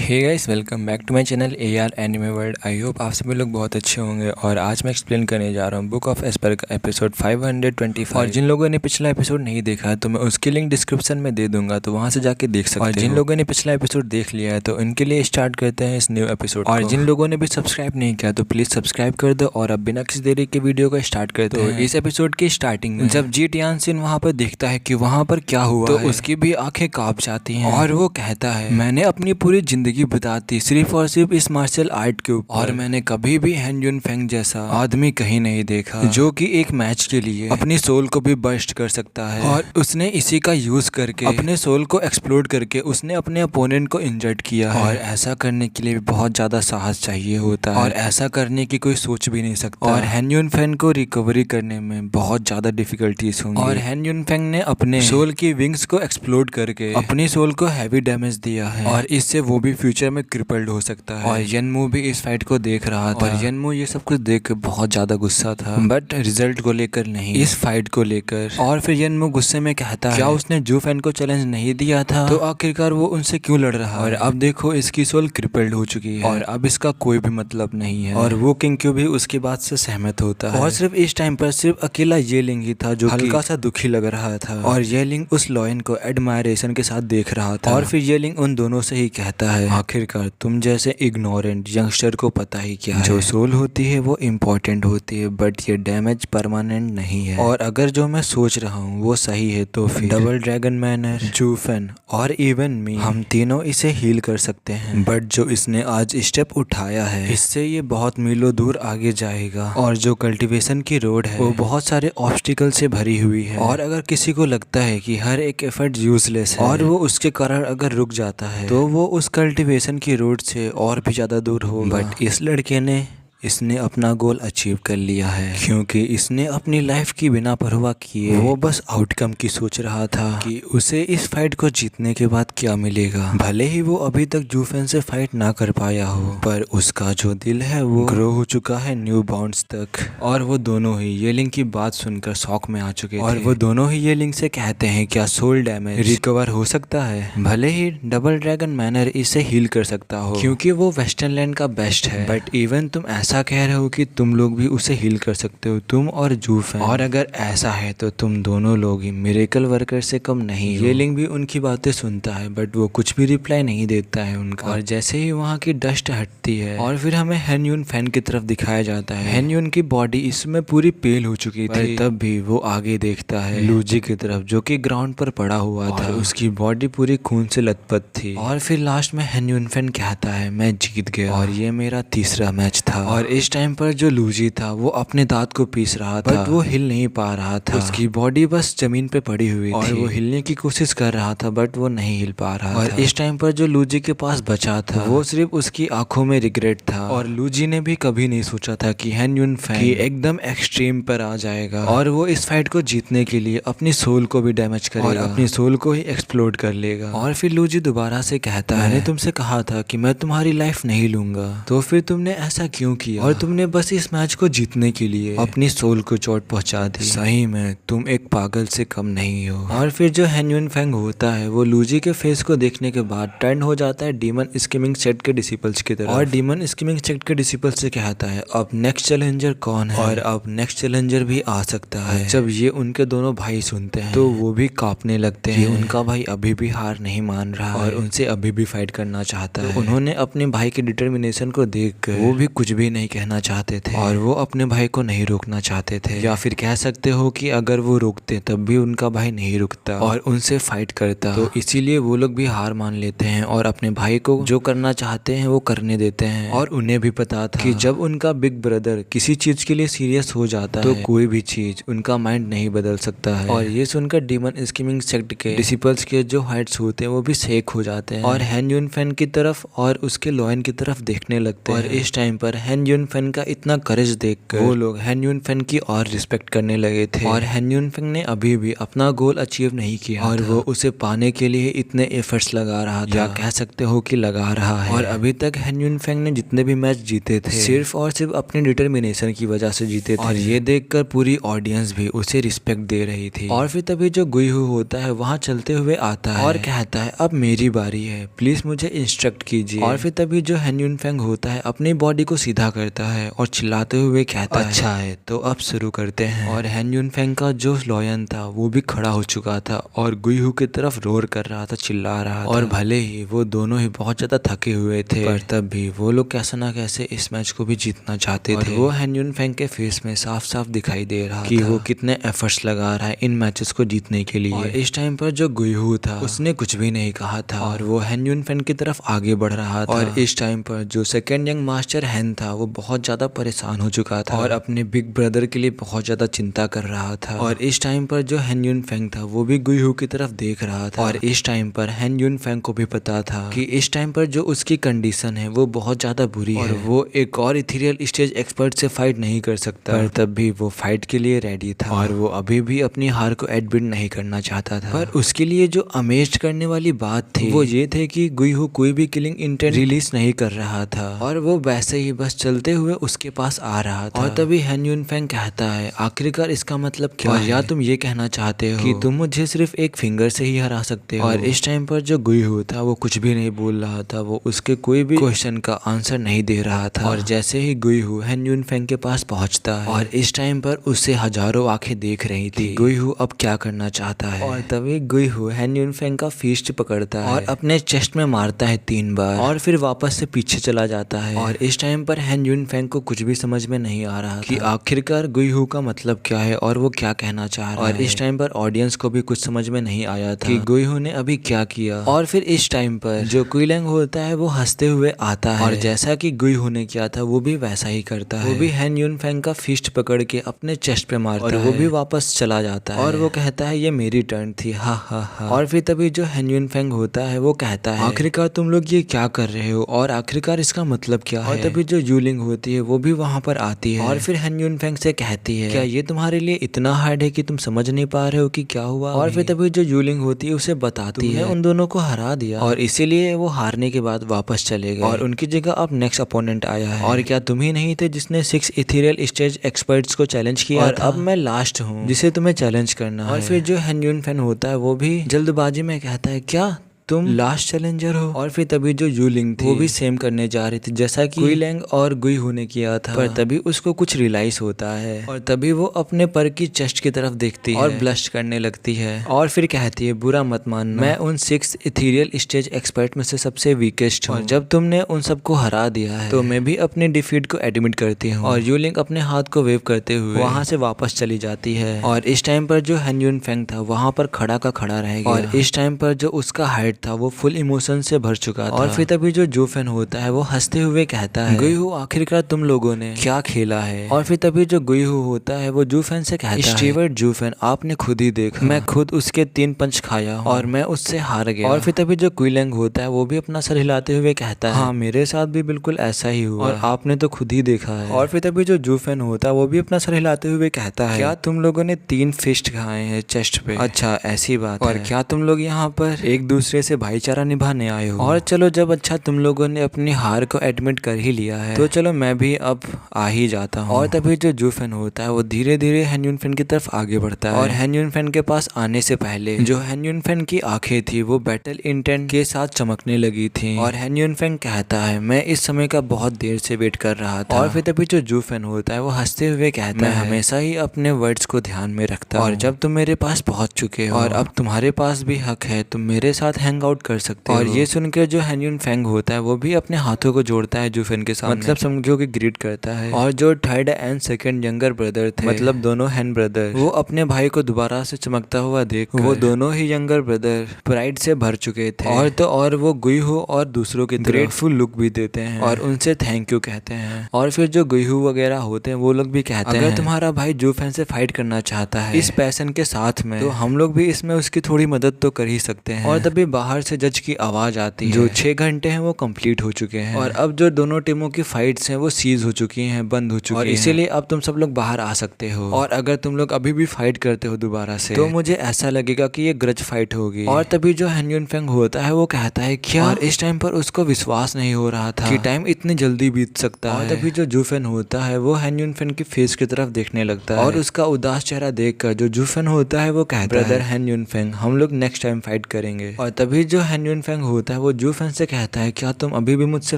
Hey guys, welcome back to my channel AR anime world. I hope आप सभी लोग बहुत अच्छे होंगे। और आज मैं एक्सप्लेन करने जा रहा हूँ बुक ऑफ एस्पर का एपिसोड 525। और जिन लोगों ने पिछला एपिसोड नहीं देखा है तो मैं उसकी लिंक डिस्क्रिप्शन में दे दूंगा, तो वहाँ से जाके देख सकते हैं। और जिन लोगों ने पिछला एपिसोड देख लिया है तो उनके लिए स्टार्ट करते हैं इस न्यू एपिसोड। और जिन लोगों ने भी सब्सक्राइब नहीं किया तो प्लीज सब्सक्राइब कर दो। और अब बिना किसी देरी के वीडियो को स्टार्ट करते हैं। इस एपिसोड की स्टार्टिंग में जब जी टियानसिन वहाँ पर देखता है कि वहाँ पर क्या हुआ तो उसकी भी आंखें कांप जाती हैं। और वो कहता है, मैंने अपनी पूरी जिंदगी बिताती सिर्फ और सिर्फ इस मार्शल आर्ट के ऊपर, और मैंने कभी भी हैन युन फेंग जैसा आदमी कहीं नहीं देखा जो कि एक मैच के लिए अपनी सोल को भी बर्स्ट कर सकता है। और उसने इसी का यूज करके अपने सोल को एक्सप्लोड करके उसने अपने अपोनेंट को इंजर्ड किया है। और ऐसा करने के लिए भी बहुत ज्यादा साहस चाहिए होता है, और ऐसा करने की कोई सोच भी नहीं सकता। और हैन युन फेंग को रिकवरी करने में बहुत ज्यादा डिफिकल्टीज होंगी। और हैन युन फेंग ने अपने सोल की विंग्स को एक्सप्लोड करके अपनी सोल को हैवी डैमेज दिया है, और इससे वो भी फ्यूचर में क्रिपल्ड हो सकता है। और यनमू भी इस फाइट को देख रहा था, और यनमू ये सब कुछ देख बहुत ज्यादा गुस्सा था, बट रिजल्ट को लेकर नहीं, इस फाइट को लेकर। और फिर यनमू गुस्से में कहता है, क्या उसने जू फैन को चैलेंज नहीं दिया था तो आखिरकार वो उनसे क्यों लड़ रहा है। और अब देखो इसकी सोल क्रिपल्ड हो चुकी है, और अब इसका कोई भी मतलब नहीं है। और वो किंग क्यू भी उसकी बात से सहमत होता है। और सिर्फ इस टाइम पर सिर्फ अकेला ये लिंग ही था जो हल्का सा दुखी लग रहा था। और ये लिंग उस लॉयन को एडमायरेशन के साथ देख रहा था। और फिर ये लिंग उन दोनों से ही कहता है, आखिरकार तुम जैसे इग्नोरेंट यंगस्टर को पता ही क्या है, जो सोल होती है वो इम्पोर्टेंट होती है, बट ये डैमेज परमानेंट नहीं है। और अगर जो मैं सोच रहा हूँ वो सही है तो फिर डबल ड्रैगन मैनर, जूफेन और इवन मी, हम तीनों इसे हील कर सकते हैं। बट जो इसने आज स्टेप उठाया है इससे ये बहुत मीलों दूर आगे जाएगा। और जो कल्टीवेशन की रोड है वो बहुत सारे ऑब्स्टिकल से भरी हुई है। और अगर किसी को लगता है कि हर एक एफर्ट यूजलेस है और वो उसके कारण अगर रुक जाता है तो वो उस कल्टीवेशन की रोड से और भी ज्यादा दूर होगा। बट इस लड़के ने इसने अपना गोल अचीव कर लिया है, क्योंकि इसने अपनी लाइफ की बिना परवाह किए वो बस आउटकम की सोच रहा था कि उसे इस फाइट को जीतने के बाद क्या मिलेगा। भले ही वो अभी तक जूफेन से फाइट ना कर पाया हो, पर उसका जो दिल है वो ग्रो हो चुका है न्यू बाउंड्स तक। और वो दोनों ही येलिंग की बात सुनकर शॉक में आ चुके थे। और वो दोनों ही येलिंग से कहते हैं, क्या सोल डैमेज रिकवर हो सकता है? भले ही डबल ड्रैगन मैनर इसे हील कर सकता हो क्योंकि वो वेस्टर्न लैंड का बेस्ट है, बट इवन तुम ऐसा कह रहे हो कि तुम लोग भी उसे हील कर सकते हो, तुम और जूफेन। और अगर ऐसा है तो तुम दोनों लोग ही मिरेकल वर्कर से कम नहीं हो। ये लिंग भी उनकी बातें सुनता है, बट वो कुछ भी रिप्लाई नहीं देता है उनका। और जैसे ही वहाँ की डस्ट हटती है और फिर हमें हैन युन फैन की तरफ दिखाया जाता है। हैन युन की बॉडी इसमें पूरी पेल हो चुकी थी, तब भी वो आगे देखता है लूजी की तरफ जो कि ग्राउंड पर पड़ा हुआ था। उसकी बॉडी पूरी खून से लथपथ थी। और फिर लास्ट में हैन युन फैन कहता है, मैं जीत गया और ये मेरा तीसरा मैच था। और इस टाइम पर जो लूजी था वो अपने दांत को पीस रहा था, बट वो हिल नहीं पा रहा था। उसकी बॉडी बस जमीन पे पड़ी हुई थी और वो हिलने की कोशिश कर रहा था, बट वो नहीं हिल पा रहा था। और इस टाइम पर जो लूजी के पास बचा था वो सिर्फ उसकी आंखों में रिग्रेट था। और लूजी ने भी कभी नहीं सोचा था कि हैन युन फैंग एकदम एक्सट्रीम पर आ जाएगा और वो इस फाइट को जीतने के लिए अपनी सोल को भी डैमेज करेगा और अपनी सोल को ही एक्सप्लोड कर लेगा। और फिर लूजी दोबारा से कहता है, मैंने तुमसे कहा था कि मैं तुम्हारी लाइफ नहीं लूंगा, तो फिर तुमने ऐसा क्यों किया? और तुमने बस इस मैच को जीतने के लिए अपनी सोल को चोट पहुंचा दी। सही में तुम एक पागल से कम नहीं हो। और फिर जो हैन युन फैंग होता है वो लूजी के फेस को देखने के बाद टर्न हो जाता है डीमन स्कीमिंग सेट के डिसिपल्स की तरफ। और डीमन स्कीमिंग सेट के डिसिपल्स से कहता है, अब नेक्स्ट चैलेंजर कौन है? और अब नेक्स्ट चैलेंजर भी आ सकता है। जब ये उनके दोनों भाई सुनते हैं तो वो भी कांपने लगते हैं। उनका भाई अभी भी हार नहीं मान रहा और उनसे अभी भी फाइट करना चाहता है। उन्होंने अपने भाई के डिटर्मिनेशन को देखकर वो भी कुछ भी नहीं कहना चाहते थे और वो अपने भाई को नहीं रोकना चाहते थे। या फिर कह सकते हो कि अगर वो रोकते तब भी उनका भाई नहीं रुकता और उनसे फाइट करता। तो इसीलिए वो लोग भी हार मान लेते हैं और अपने भाई को जो करना चाहते हैं वो करने देते हैं। और उन्हें भी पता था कि जब उनका बिग ब्रदर किसी चीज के लिए सीरियस हो जाता है तो कोई भी चीज उनका माइंड नहीं बदल सकता है। और ये सुनकर डीमन स्कीमिंग सेक्ट के डिसिपल्स के जो हार्ट्स होते हैं वो भी शेक हो जाते हैं और हैन युन फैन की तरफ और उसके लॉयन की तरफ देखने लगते हैं। और इस टाइम पर हैन हैन युनफेंग का इतना करेज देखकर वो लोग हैन युनफेंग की और रिस्पेक्ट करने लगे थे। और हैन युनफेंग ने अभी भी अपना गोल अचीव नहीं किया और वो उसे पाने के लिए इतने एफर्ट्स लगा रहा था, या कह सकते हो कि लगा रहा है। और अभी तक हैन युनफेंग ने जितने भी मैच जीते थे सिर्फ और सिर्फ अपने डिटर्मिनेशन की वजह से जीते थे, और ये देखकर पूरी ऑडियंस भी उसे रिस्पेक्ट दे रही थी। और फिर तभी जो गुइहू होता है वहाँ चलते हुए आता है और कहता है अब मेरी बारी है, प्लीज मुझे इंस्ट्रक्ट कीजिए। और फिर तभी जो हैन युनफेंग होता है अपनी बॉडी को सीधा करता है और चिल्लाते हुए कहता है अच्छा है तो अब शुरू करते हैं। और हैन युनफेंग का जो लॉयन था वो भी खड़ा हो चुका था और गुइहू की तरफ रोर कर रहा था, चिल्ला रहा था। और भले ही वो दोनों ही बहुत ज्यादा थके हुए थे, पर तब भी वो लोग कैसे ना कैसे इस मैच को भी जीतना चाहते थे। वो हैन युनफेंग के फेस में साफ साफ दिखाई दे रहा कि वो कितने एफर्ट्स लगा रहा है इन मैचेस को जीतने के लिए। और इस टाइम पर जो गुइहू था उसने कुछ भी नहीं कहा था और वो हैन युनफेंग की तरफ आगे बढ़ रहा था। और इस टाइम पर जो सेकंड यंग मास्टर हैन था वो बहुत ज्यादा परेशान हो चुका था और अपने बिग ब्रदर के लिए बहुत ज्यादा चिंता कर रहा था। और इस टाइम पर जो हैन युनफेंग था वो भी गुइहू की तरफ देख रहा था। और इस टाइम पर हैन युनफेंग को भी पता था कि इस टाइम पर जो उसकी कंडीशन है वो बहुत ज्यादा बुरी है और वो एक और इथेरियल स्टेज एक्सपर्ट से फाइट नहीं कर सकता। पर तब भी वो फाइट के लिए रेडी था और वो अभी भी अपनी हार को एडमिट नहीं करना चाहता था। पर उसके लिए जो अमेज करने वाली बात थी वो ये थे कि गुइहू कोई भी किलिंग इंटेंट रिलीज नहीं कर रहा था और वो वैसे ही बस चलते हुए उसके पास आ रहा था। और तभी हैन युनफेंग कहता है आखिरकार इसका मतलब क्या है? या तुम ये कहना चाहते हो कि तुम मुझे सिर्फ एक फिंगर से ही हरा सकते हो? और इस टाइम पर जो गुइहू था वो कुछ भी नहीं बोल रहा था, वो उसके कोई भी क्वेश्चन का आंसर नहीं दे रहा था। और जैसे ही गुइहू हैन युनफेंग के पास पहुंचता है और इस टाइम पर उससे हजारों आंखें देख रही थी गुइहू अब क्या करना चाहता है। और तभी गुइहू हैन युनफेंग का फिस्ट पकड़ता है और अपने चेस्ट में मारता है 3 बार और फिर वापस से पीछे चला जाता है। और इस टाइम पर हैन युनफेंग को कुछ भी समझ में नहीं आ रहा कि आखिरकार गुइहू का मतलब क्या है और वो क्या कहना चाह रहा है। और इस टाइम पर ऑडियंस को भी कुछ समझ में नहीं आया था कि गुइहू ने अभी क्या किया। और फिर इस टाइम पर जो कुइलेंग होता है वो हंसते हुए आता है और जैसा कि गुइहू ने किया था वो भी वैसा ही करता है। वो भी हैन युनफेंग का फिस्ट पकड़ के अपने चेस्ट पे मारता है और वो भी वापस चला जाता है और वो कहता है ये मेरी टर्न थी, हा हा हा। और फिर तभी जो हैन युनफेंग होता है वो कहता है आखिरकार तुम लोग ये क्या कर रहे हो और आखिरकार इसका मतलब क्या है। और तभी जो यूलिंग होती है वो भी वहाँ पर आती है और फिर हैन युनफेंग से कहती है क्या ये तुम्हारे लिए इतना हार्ड है कि तुम समझ नहीं पा रहे हो कि क्या हुआ। और फिर तभी जो यूलिंग होती है उसे बताती है उन दोनों को हरा दिया और इसीलिए वो हारने के बाद वापस चले गए और उनकी जगह अब नेक्स्ट अपोनेंट आया है। और क्या तुम ही नहीं थे जिसने 6 इथेरियल स्टेज एक्सपर्ट्स को चैलेंज किया और अब मैं लास्ट हूँ जिसे तुम्हें चैलेंज करना है। और फिर जो हैन युनफेंग होता है वो भी जल्दबाजी में कहता है क्या तुम लास्ट चैलेंजर हो। और फिर तभी जो यूलिंग थी वो भी सेम करने जा रही थी जैसा कि कुइलेंग और गुइहू ने किया था। पर तभी उसको कुछ रियलाइज होता है और तभी वो अपने पर की चेस्ट की तरफ देखती है और ब्लश करने लगती है और फिर कहती है बुरा मत मानना, मैं उन 6 इथेरियल स्टेज एक्सपर्ट में से सबसे वीकेस्ट हूँ और जब तुमने उन सबको हरा दिया है तो मैं भी अपनी डिफीट को एडमिट करती हूँ। और यूलिंग अपने हाथ को वेव करते हुए वहाँ से वापस चली जाती है और इस टाइम पर जो हैन युनफेंग था वहाँ पर खड़ा का खड़ा रह गया और इस टाइम पर जो उसका हाइट था वो फुल इमोशन से भर चुका था। और फिर तभी जो जूफेन होता है वो हंसते हुए कहता है गुइहू आखिरकार तुम लोगों ने क्या खेला है। और फिर तभी जो गुइहू होता है वो जूफेन से कहता है स्टीवर्ट जूफेन आपने खुद ही देखा, मैं खुद उसके 3 पंच खाया और मैं उससे हार गया। और फिर तभी जो कुइलेंग होता है वो भी अपना सर हिलाते हुए कहता है हाँ मेरे साथ भी बिल्कुल ऐसा ही हुआ और आपने तो खुद ही देखा है। और फिर तभी जो जूफेन होता है वो भी अपना सर हिलाते हुए कहता है क्या तुम लोगों ने 3 फिस्ट खाए हैं चेस्ट पे, अच्छा ऐसी बात और क्या तुम लोग यहाँ पर एक दूसरे से भाईचारा निभाने आए हो। और चलो जब अच्छा तुम लोगों ने अपनी हार को एडमिट कर ही लिया है तो चलो मैं भी अब आ ही जाता हूँ। और तभी जो जूफेन होता है वो धीरे धीरे हैन युनफेन की तरफ आगे बढ़ता है और हैन युनफेन के पास आने से पहले जो हैन युनफेन की आंखें थी वो बैटल इंटेंट के साथ चमकने लगी थी और हैन युनफेन कहता है मैं इस समय का बहुत देर से वेट कर रहा था। और फिर तभी जो जूफेन होता है वो हंसते हुए कहता है मैं हमेशा ही अपने वर्ड्स को ध्यान में रखता हूँ और जब तुम मेरे पास पहुंच चुके हो और अब तुम्हारे पास भी हक है तुम मेरे साथ हैंग आउट कर सकते हो। और ये सुनकर जो हैन युनफेंग होता है वो भी अपने हाथों को जोड़ता है जूफेन के सामने, मतलब समझो कि ग्रीट करता है। और जो 3rd and 2nd younger brother थे मतलब दोनों हैन ब्रदर वो अपने भाई को दोबारा से चमकता हुआ देख वो दोनों ही यंगर ब्रदर प्राइड से भर चुके थे और तो और वो गुइहू और दूसरों के ग्रेटफुल लुक भी देते हैं और उनसे थैंक यू कहते हैं। और फिर जो गुइहू वगैरह होते हैं वो लोग भी कहते हैं अगर तुम्हारा भाई जूफेन से फाइट करना चाहता है इस पैशन के साथ में तो हम लोग भी इसमें उसकी थोड़ी मदद तो कर ही सकते हैं। और तभी बाहर से जज की आवाज आती है। जो 6 घंटे हैं वो कंप्लीट हो चुके हैं और अब जो दोनों टीमों की फाइट्स हैं वो सीज हो चुकी हैं, बंद हो चुकी हैं, और इसीलिए अब तुम सब लोग बाहर आ सकते हो। और अगर तुम लोग अभी भी फाइट करते हो दोबारा से तो मुझे ऐसा लगेगा कि ये ग्रज फाइट होगी। और तभी जो Han Yunfeng होता है वो कहता है क्या, और इस टाइम पर उसको विश्वास नहीं हो रहा था कि टाइम इतनी जल्दी बीत सकता है। और तभी जो जूफेन होता है वो Han Yunfeng की फेस की तरफ देखने लगता है और उसका उदास चेहरा देखकर जो जूफेन होता है वो कहता है ब्रदर Han Yunfeng, हम लोग नेक्स्ट टाइम फाइट करेंगे। और तभी जो Han Yunfeng होता है वो जूफेन से कहता है क्या तुम अभी भी मुझसे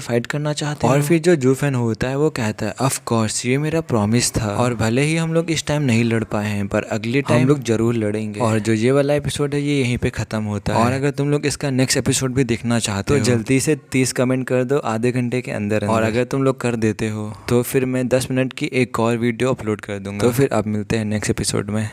फाइट करना चाहते हो? और फिर जो जूफेन होता है वो कहता है ऑफ कोर्स, ये मेरा प्रॉमिस था, और भले ही हम लोग इस टाइम नहीं लड़ पाए हैं पर अगले टाइम हम लोग जरूर लड़ेंगे। और जो ये वाला एपिसोड है ये यहीं पे खत्म होता है। और अगर तुम लोग इसका नेक्स्ट एपिसोड भी देखना चाहते हो तो जल्दी से 30 कमेंट कर दो आधे घंटे के अंदर। और अगर तुम लोग कर देते हो तो फिर मैं 10 मिनट की एक और वीडियो अपलोड कर दूंगा। तो फिर अब मिलते हैं नेक्स्ट एपिसोड में।